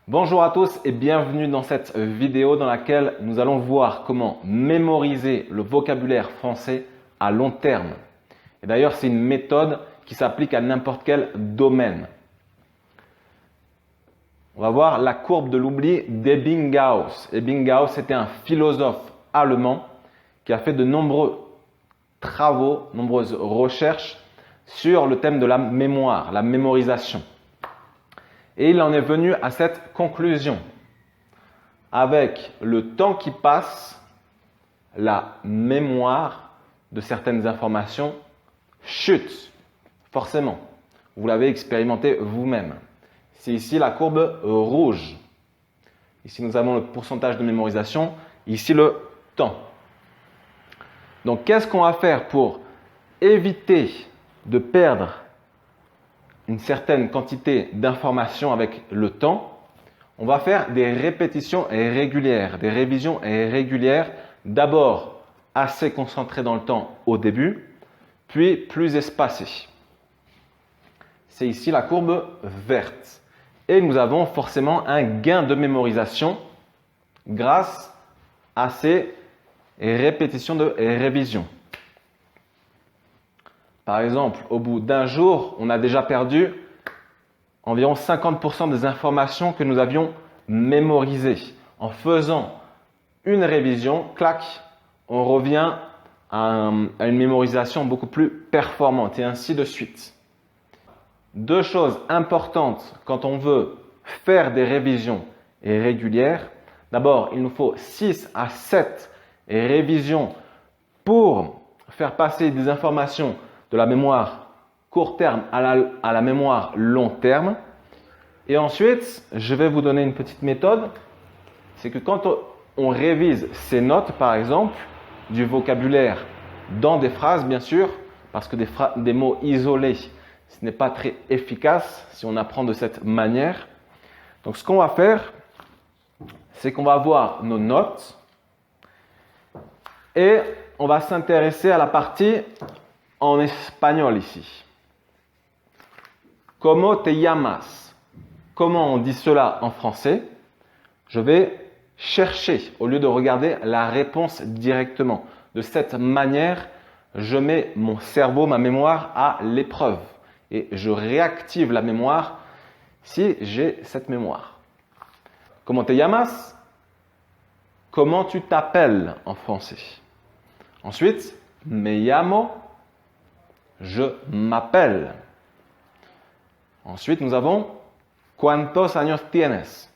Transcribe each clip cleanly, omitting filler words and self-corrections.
Bonjour à tous et bienvenue dans cette vidéo dans laquelle nous allons voir comment mémoriser le vocabulaire français à long terme. Et d'ailleurs, c'est une méthode qui s'applique à n'importe quel domaine. On va voir la courbe de l'oubli d'Ebbinghaus. Ebbinghaus était un philosophe allemand qui a fait de nombreux travaux, nombreuses recherches sur le thème de la mémoire, la mémorisation. Et il en est venu à cette conclusion. Avec le temps qui passe, la mémoire de certaines informations chute, forcément. Vous l'avez expérimenté vous-même. C'est ici la courbe rouge. Ici, nous avons le pourcentage de mémorisation. Ici, le temps. Donc, qu'est-ce qu'on va faire pour éviter de perdre une certaine quantité d'informations avec le temps? On va faire des répétitions régulières, des révisions régulières. D'abord, assez concentrées dans le temps au début, puis plus espacées. C'est ici la courbe verte. Et nous avons forcément un gain de mémorisation grâce à ces répétitions de révision. Par exemple, au bout d'un jour, on a déjà perdu environ 50% des informations que nous avions mémorisées. En faisant une révision, clac, on revient à une mémorisation beaucoup plus performante et ainsi de suite. Deux choses importantes quand on veut faire des révisions régulières. D'abord, il nous faut 6 à 7 révisions pour faire passer des informations de la mémoire court terme à la mémoire long terme. Et ensuite, je vais vous donner une petite méthode. C'est que quand on révise ces notes, par exemple, du vocabulaire dans des phrases, bien sûr, parce que des mots isolés, ce n'est pas très efficace si on apprend de cette manière. Donc, ce qu'on va faire, c'est qu'on va avoir nos notes et on va s'intéresser à la partie en espagnol ici. ¿Cómo te llamas? Comment on dit cela en français? Je vais chercher au lieu de regarder la réponse directement. De cette manière, je mets mon cerveau, ma mémoire à l'épreuve et je réactive la mémoire si j'ai cette mémoire. ¿Cómo te llamas? Comment tu t'appelles en français? Ensuite, me llamo. Je m'appelle. Ensuite, nous avons ¿Cuántos años tienes?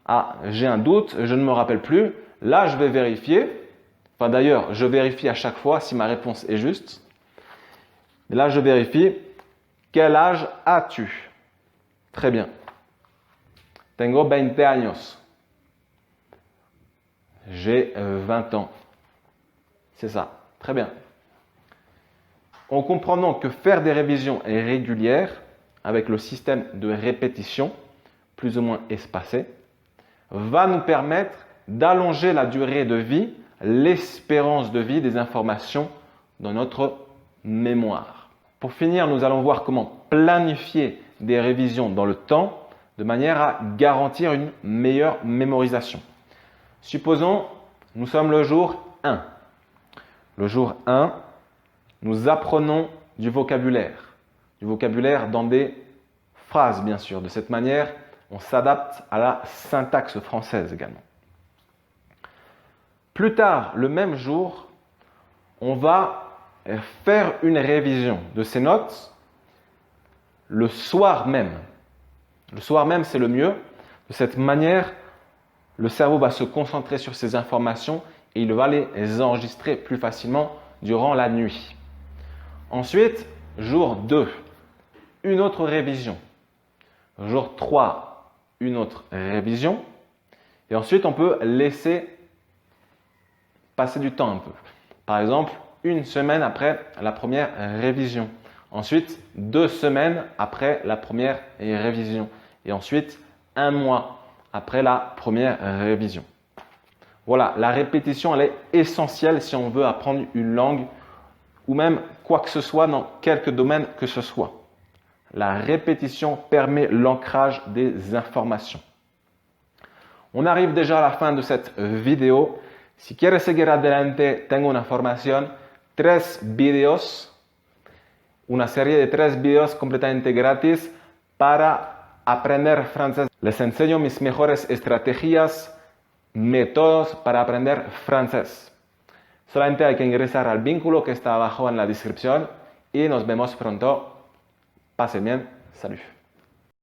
Ah, j'ai un doute, je ne me rappelle plus. Là, je vais vérifier. Enfin, d'ailleurs, je vérifie à chaque fois si ma réponse est juste. Et là, je vérifie. Quel âge as-tu? Très bien. Tengo 20 años. J'ai 20 ans. C'est ça. Très bien. On comprend donc que faire des révisions régulières avec le système de répétition, plus ou moins espacé, va nous permettre d'allonger la durée de vie, l'espérance de vie des informations dans notre mémoire. Pour finir, nous allons voir comment planifier des révisions dans le temps de manière à garantir une meilleure mémorisation. Supposons, nous sommes le jour 1. Le jour 1, nous apprenons du vocabulaire dans des phrases, bien sûr. De cette manière, on s'adapte à la syntaxe française également. Plus tard, le même jour, on va faire une révision de ces notes le soir même. Le soir même, c'est le mieux. De cette manière, le cerveau va se concentrer sur ces informations et il va les enregistrer plus facilement durant la nuit. Ensuite, jour 2, une autre révision. Jour 3, une autre révision. Et ensuite, on peut laisser passer du temps un peu. Par exemple, une semaine après la première révision. Ensuite, 2 semaines après la première révision. Et ensuite, 1 mois après la première révision. Voilà, la répétition, elle est essentielle si on veut apprendre une langue ou même quoi que ce soit dans quelque domaine que ce soit. La répétition permet l'ancrage des informations. On arrive déjà à la fin de cette vidéo. Si quieres seguir adelante, tengo una formación, 3 vídeos, una serie de 3 vídeos completamente gratis para aprender francés. Les enseño mis mejores estrategias, métodos para aprender francés. Solamente hay que ingresar al vínculo que está abajo en la descripción y nos vemos pronto. Pasen bien. Salut.